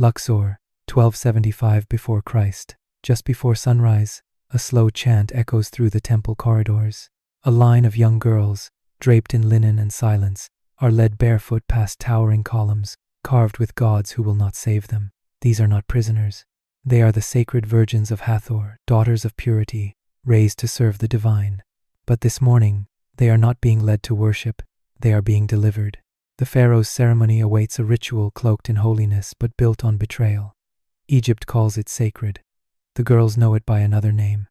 Luxor, 1275 before Christ. Just before sunrise, a slow chant echoes through the temple corridors. A line of young girls, draped in linen and silence, are led barefoot past towering columns, carved with gods who will not save them. These are not prisoners. They are the sacred virgins of Hathor, daughters of purity, raised to serve the divine. But this morning, they are not being led to worship, they are being delivered. The Pharaoh's ceremony awaits a ritual cloaked in holiness but built on betrayal. Egypt calls it sacred. The girls know it by another name.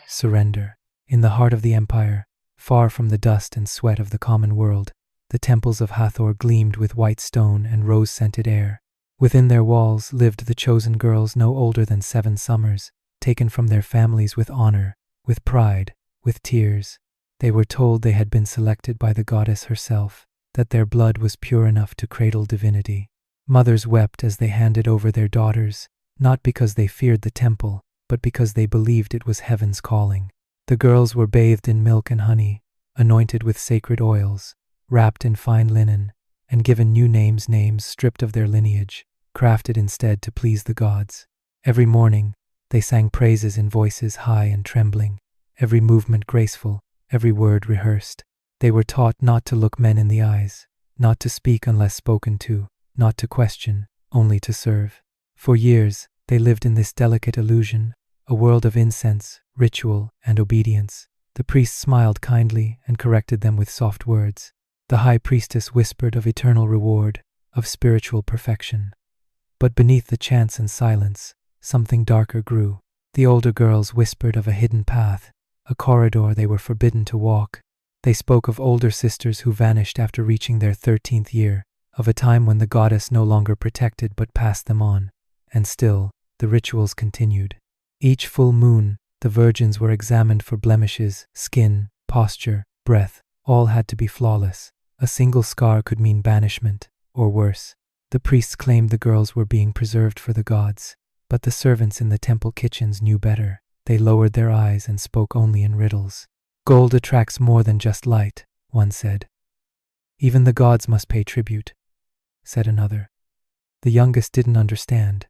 Surrender. In the heart of the empire, far from the dust and sweat of the common world, the temples of Hathor gleamed with white stone and rose-scented air. Within their walls lived the chosen girls no older than 7 summers, taken from their families with honor, with pride, with tears. They were told they had been selected by the goddess herself, that their blood was pure enough to cradle divinity. Mothers wept as they handed over their daughters, not because they feared the temple, but because they believed it was heaven's calling. The girls were bathed in milk and honey, anointed with sacred oils, wrapped in fine linen, and given new names stripped of their lineage, crafted instead to please the gods. Every morning, they sang praises in voices high and trembling, every movement graceful, every word rehearsed. They were taught not to look men in the eyes, not to speak unless spoken to, not to question, only to serve. For years, they lived in this delicate illusion, a world of incense, ritual, and obedience. The priests smiled kindly and corrected them with soft words. The high priestess whispered of eternal reward, of spiritual perfection. But beneath the chants and silence, something darker grew. The older girls whispered of a hidden path, a corridor they were forbidden to walk. They spoke of older sisters who vanished after reaching their 13th year, of a time when the goddess no longer protected but passed them on. And still, the rituals continued. Each full moon, the virgins were examined for blemishes, skin, posture, breath. All had to be flawless. A single scar could mean banishment, or worse. The priests claimed the girls were being preserved for the gods, but the servants in the temple kitchens knew better. They lowered their eyes and spoke only in riddles. Gold attracts more than just light, one said. Even the gods must pay tribute, said another. The youngest didn't understand.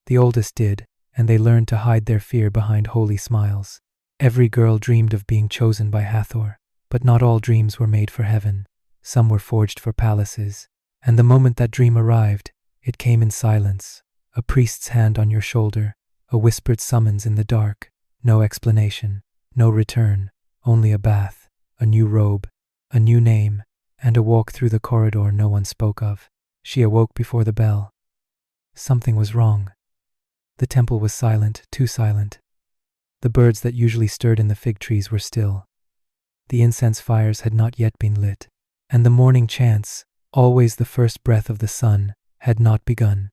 The oldest did, and they learned to hide their fear behind holy smiles. Every girl dreamed of being chosen by Hathor, but not all dreams were made for heaven. Some were forged for palaces, and the moment that dream arrived, it came in silence, a priest's hand on your shoulder, a whispered summons in the dark, no explanation, no return, only a bath, a new robe, a new name, and a walk through the corridor no one spoke of. She awoke before the bell. Something was wrong. The temple was silent, too silent. The birds that usually stirred in the fig trees were still. The incense fires had not yet been lit, and the morning chants, always the first breath of the sun, had not begun.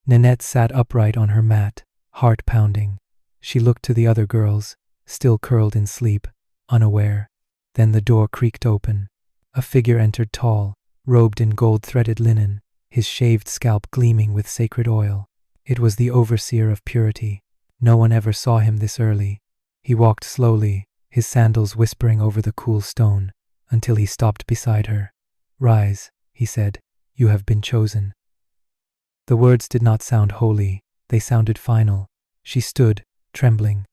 Nanette sat upright on her mat, heart pounding. She looked to the other girls, still curled in sleep, unaware. Then the door creaked open. A figure entered tall, robed in gold-threaded linen, his shaved scalp gleaming with sacred oil. It was the overseer of purity. No one ever saw him this early. He walked slowly, his sandals whispering over the cool stone, until he stopped beside her. "Rise," he said, "you have been chosen." The words did not sound holy, they sounded final. She stood, trembling.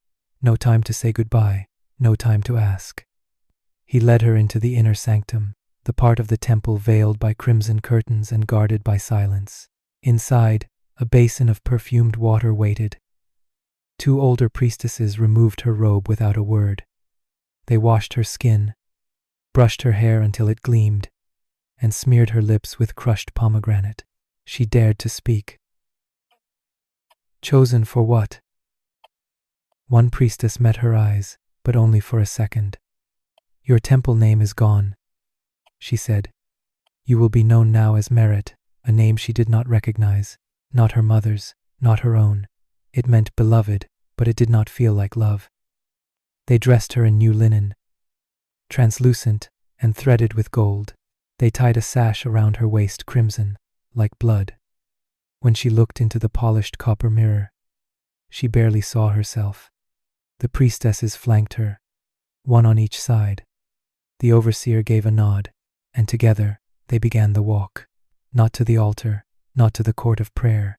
No time to say goodbye, no time to ask. He led her into the inner sanctum, the part of the temple veiled by crimson curtains and guarded by silence. Inside, a basin of perfumed water waited. 2 older priestesses removed her robe without a word. They washed her skin, brushed her hair until it gleamed, and smeared her lips with crushed pomegranate. She dared to speak. "Chosen for what?" One priestess met her eyes, but only for a second. "Your temple name is gone," she said. "You will be known now as Meret," a name she did not recognize, not her mother's, not her own. It meant beloved, but it did not feel like love. They dressed her in new linen, translucent and threaded with gold. They tied a sash around her waist crimson, like blood. When she looked into the polished copper mirror, she barely saw herself. The priestesses flanked her, one on each side. The overseer gave a nod, and together they began the walk. Not to the altar, not to the court of prayer,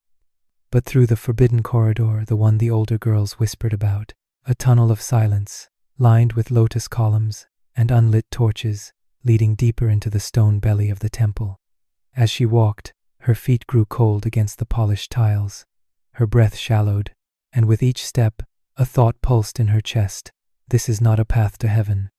but through the forbidden corridor, the one the older girls whispered about, a tunnel of silence, lined with lotus columns and unlit torches, leading deeper into the stone belly of the temple. As she walked, her feet grew cold against the polished tiles, her breath shallowed, and with each step, a thought pulsed in her chest. This is not a path to heaven.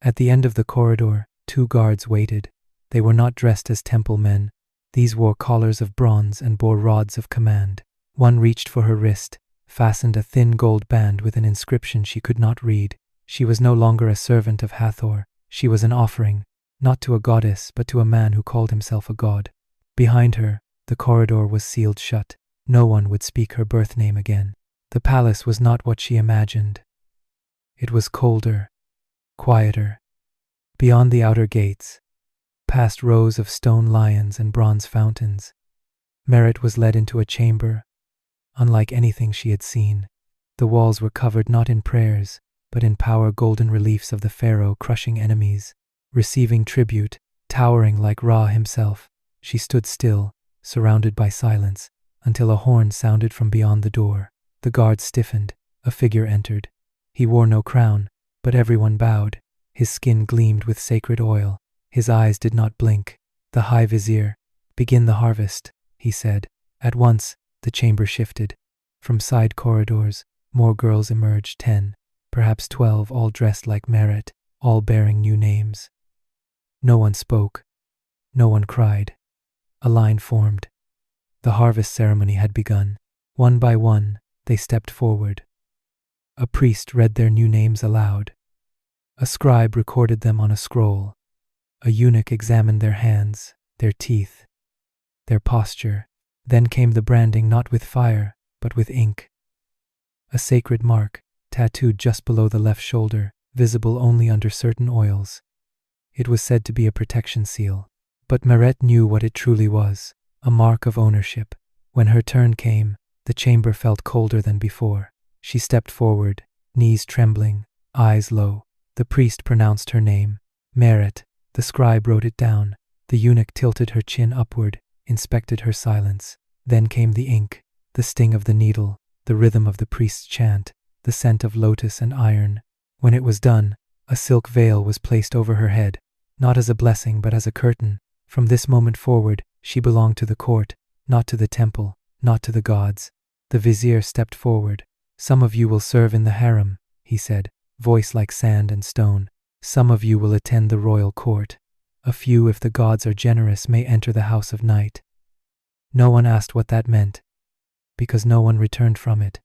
At the end of the corridor, 2 guards waited. They were not dressed as temple men. These wore collars of bronze and bore rods of command. One reached for her wrist, fastened a thin gold band with an inscription she could not read. She was no longer a servant of Hathor. She was an offering, not to a goddess, but to a man who called himself a god. Behind her, the corridor was sealed shut. No one would speak her birth name again. The palace was not what she imagined. It was colder, quieter. Beyond the outer gates, past rows of stone lions and bronze fountains, Meret was led into a chamber, unlike anything she had seen. The walls were covered not in prayers, but in golden reliefs of the Pharaoh crushing enemies, receiving tribute, towering like Ra himself. She stood still, surrounded by silence, until a horn sounded from beyond the door. The guards stiffened. A figure entered. He wore no crown, but everyone bowed. His skin gleamed with sacred oil. His eyes did not blink. The High Vizier, "Begin the harvest," he said. At once, the chamber shifted. From side corridors, more girls emerged, 10, perhaps 12, all dressed like Meret, all bearing new names. No one spoke. No one cried. A line formed. The harvest ceremony had begun. One by one, they stepped forward. A priest read their new names aloud. A scribe recorded them on a scroll. A eunuch examined their hands, their teeth, their posture. Then came the branding, not with fire, but with ink. A sacred mark, tattooed just below the left shoulder, visible only under certain oils. It was said to be a protection seal, but Meret knew what it truly was, a mark of ownership. When her turn came, the chamber felt colder than before. She stepped forward, knees trembling, eyes low. The priest pronounced her name, Meret. The scribe wrote it down. The eunuch tilted her chin upward, inspected her silence. Then came the ink, the sting of the needle, the rhythm of the priest's chant, the scent of lotus and iron. When it was done, a silk veil was placed over her head, not as a blessing but as a curtain. From this moment forward, she belonged to the court, not to the temple, not to the gods. The vizier stepped forward. "Some of you will serve in the harem," he said, voice like sand and stone. "Some of you will attend the royal court. A few, if the gods are generous, may enter the house of night." No one asked what that meant, because no one returned from it.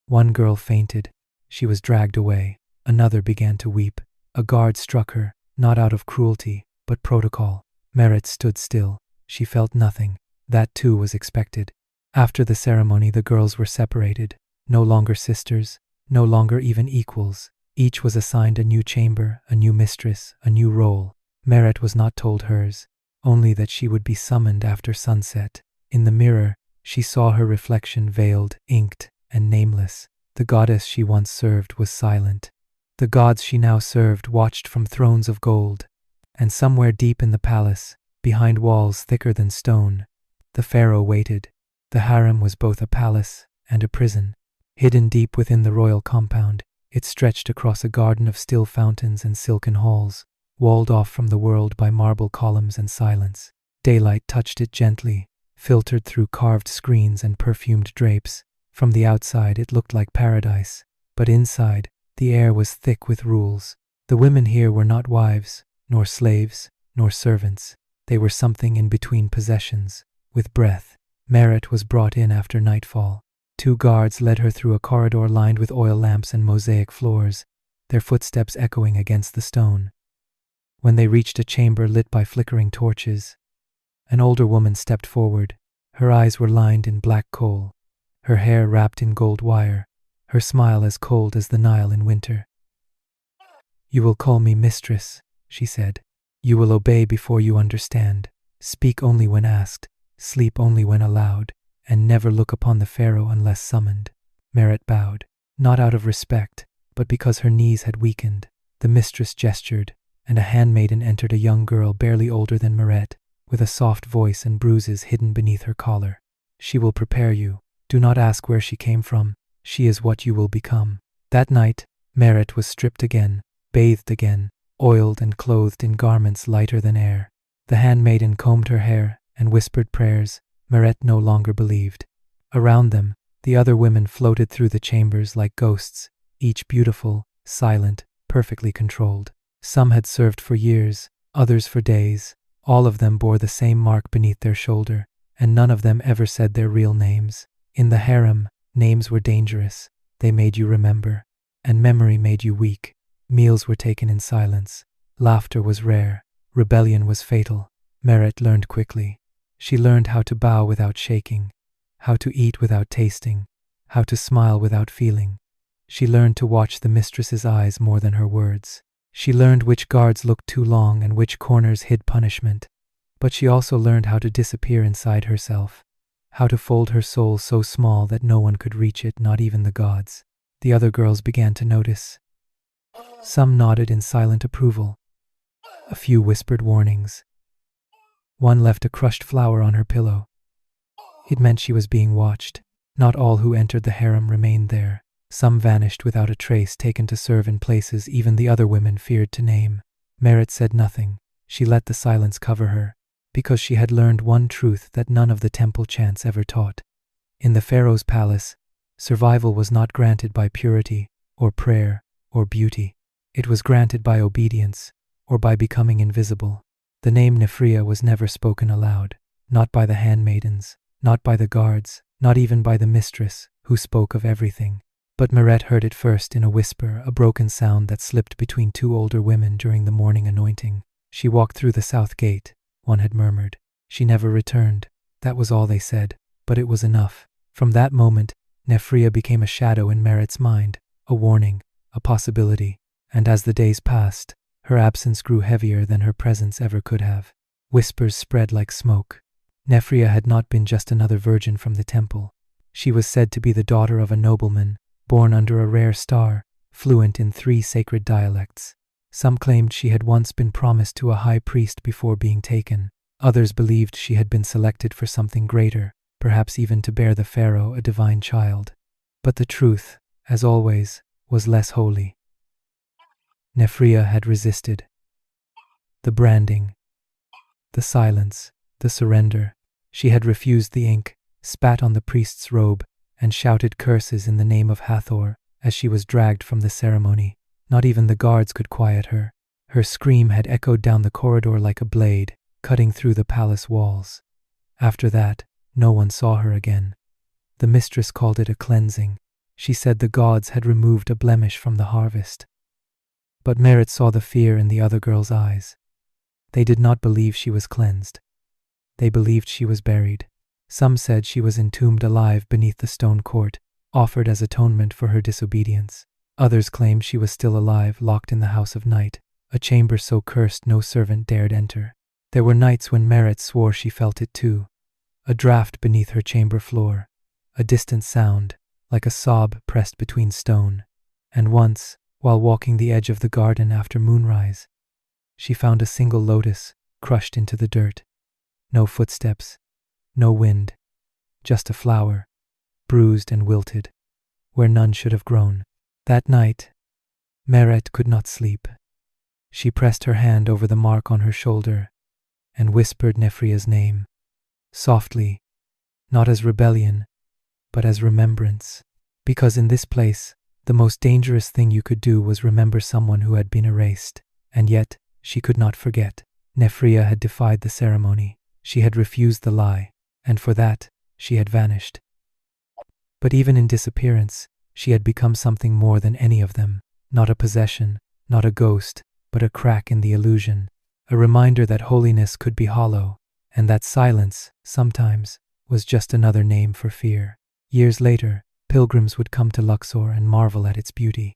One girl fainted. She was dragged away. Another began to weep. A guard struck her, not out of cruelty, but protocol. Meret stood still. She felt nothing. That too was expected. After the ceremony, the girls were separated. No longer sisters, no longer even equals. Each was assigned a new chamber, a new mistress, a new role. Meret was not told hers, only that she would be summoned after sunset. In the mirror, she saw her reflection, veiled, inked, and nameless. The goddess she once served was silent. The gods she now served watched from thrones of gold. And somewhere deep in the palace, behind walls thicker than stone, the Pharaoh waited. The harem was both a palace and a prison. Hidden deep within the royal compound, it stretched across a garden of still fountains and silken halls, walled off from the world by marble columns and silence. Daylight touched it gently, filtered through carved screens and perfumed drapes. From the outside it looked like paradise, but inside, the air was thick with rules. The women here were not wives, nor slaves, nor servants. They were something in between possessions, with breath. Meret was brought in after nightfall. 2 guards led her through a corridor lined with oil lamps and mosaic floors, their footsteps echoing against the stone. When they reached a chamber lit by flickering torches, an older woman stepped forward. Her eyes were lined in black coal, her hair wrapped in gold wire, her smile as cold as the Nile in winter. "You will call me mistress," she said. "You will obey before you understand, speak only when asked, sleep only when allowed, and never look upon the Pharaoh unless summoned." Meret bowed, not out of respect, but because her knees had weakened. The mistress gestured, and a handmaiden entered, a young girl barely older than Meret. with a soft voice and bruises hidden beneath her collar. She will prepare you. Do not ask where she came from. She is what you will become. That night, Meret was stripped again, bathed again, oiled and clothed in garments lighter than air. The handmaiden combed her hair and whispered prayers. Meret no longer believed. Around them, the other women floated through the chambers like ghosts, each beautiful, silent, perfectly controlled. Some had served for years, others for days. All of them bore the same mark beneath their shoulder, and none of them ever said their real names. In the harem, names were dangerous. They made you remember, and memory made you weak. Meals were taken in silence. Laughter was rare. Rebellion was fatal. Meret learned quickly. She learned how to bow without shaking, how to eat without tasting, how to smile without feeling. She learned to watch the mistress's eyes more than her words. She learned which guards looked too long and which corners hid punishment. But she also learned how to disappear inside herself, how to fold her soul so small that no one could reach it, not even the gods. The other girls began to notice. Some nodded in silent approval. A few whispered warnings. One left a crushed flower on her pillow. It meant she was being watched. Not all who entered the harem remained there. Some vanished without a trace, taken to serve in places even the other women feared to name. Meret said nothing. She let the silence cover her, because she had learned one truth that none of the temple chants ever taught. In the Pharaoh's palace, survival was not granted by purity, or prayer, or beauty. It was granted by obedience, or by becoming invisible. The name Nefria was never spoken aloud, not by the handmaidens, not by the guards, not even by the mistress, who spoke of everything. But Meret heard it first in a whisper, a broken sound that slipped between two older women during the morning anointing. She walked through the south gate, one had murmured. She never returned. That was all they said, but it was enough. From that moment, Nefria became a shadow in Meret's mind, a warning, a possibility, and as the days passed, her absence grew heavier than her presence ever could have. Whispers spread like smoke. Nefria had not been just another virgin from the temple. She was said to be the daughter of a nobleman, born under a rare star, fluent in 3 sacred dialects. Some claimed she had once been promised to a high priest before being taken. Others believed she had been selected for something greater, perhaps even to bear the Pharaoh a divine child. But the truth, as always, was less holy. Nefria had resisted. The branding, the silence, the surrender. She had refused the ink, spat on the priest's robe, and shouted curses in the name of Hathor as she was dragged from the ceremony. Not even the guards could quiet her. Her scream had echoed down the corridor like a blade, cutting through the palace walls. After that, no one saw her again. The mistress called it a cleansing. She said the gods had removed a blemish from the harvest. But Meret saw the fear in the other girls' eyes. They did not believe she was cleansed. They believed she was buried. Some said she was entombed alive beneath the stone court, offered as atonement for her disobedience. Others claimed she was still alive, locked in the house of night, a chamber so cursed no servant dared enter. There were nights when Meret swore she felt it too. A draft beneath her chamber floor, a distant sound, like a sob pressed between stone. And once, while walking the edge of the garden after moonrise, she found a single lotus crushed into the dirt. No footsteps, no wind, just a flower, bruised and wilted, where none should have grown. That night, Meret could not sleep. She pressed her hand over the mark on her shoulder and whispered Nefria's name, softly, not as rebellion, but as remembrance. Because in this place, the most dangerous thing you could do was remember someone who had been erased. And yet, she could not forget. Nefria had defied the ceremony. She had refused the lie, and for that, she had vanished. But even in disappearance, she had become something more than any of them. Not a possession, not a ghost, but a crack in the illusion. A reminder that holiness could be hollow, and that silence, sometimes, was just another name for fear. Years later, pilgrims would come to Luxor and marvel at its beauty.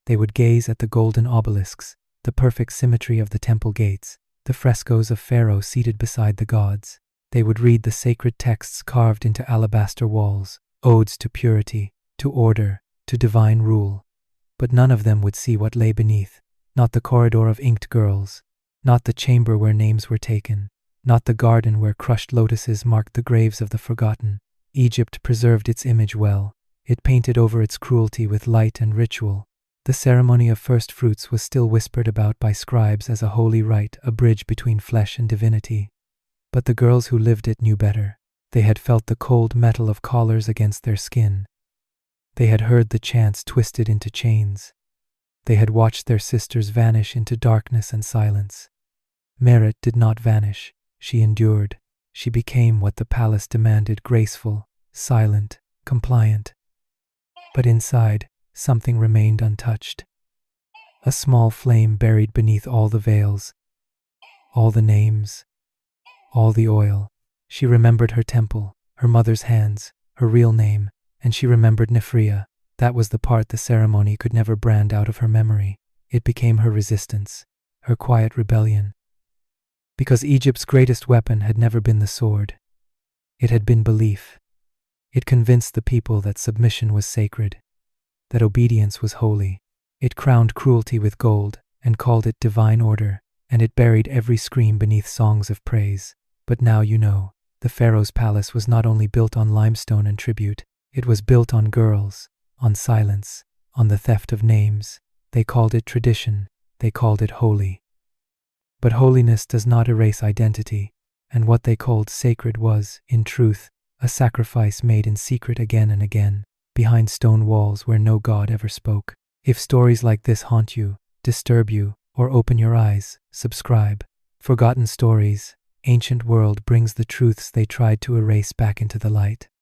They would gaze at the golden obelisks, the perfect symmetry of the temple gates, the frescoes of Pharaoh seated beside the gods. They would read the sacred texts carved into alabaster walls, odes to purity, to order, to divine rule. But none of them would see what lay beneath, not the corridor of inked girls, not the chamber where names were taken, not the garden where crushed lotuses marked the graves of the forgotten. Egypt preserved its image well. It painted over its cruelty with light and ritual. The ceremony of first fruits was still whispered about by scribes as a holy rite, a bridge between flesh and divinity. But the girls who lived it knew better. They had felt the cold metal of collars against their skin. They had heard the chants twisted into chains. They had watched their sisters vanish into darkness and silence. Meret did not vanish. She endured. She became what the palace demanded, graceful, silent, compliant. But inside, something remained untouched. A small flame buried beneath all the veils, all the names, all the oil. She remembered her temple, her mother's hands, her real name, and she remembered Nefria. That was the part the ceremony could never brand out of her memory. It became her resistance, her quiet rebellion. Because Egypt's greatest weapon had never been the sword. It had been belief. It convinced the people that submission was sacred, that obedience was holy. It crowned cruelty with gold and called it divine order, and it buried every scream beneath songs of praise. But now you know, the Pharaoh's palace was not only built on limestone and tribute, it was built on girls, on silence, on the theft of names. They called it tradition, they called it holy. But holiness does not erase identity, and what they called sacred was, in truth, a sacrifice made in secret again and again, behind stone walls where no god ever spoke. If stories like this haunt you, disturb you, or open your eyes, subscribe. Forgotten Stories, Ancient World brings the truths they tried to erase back into the light.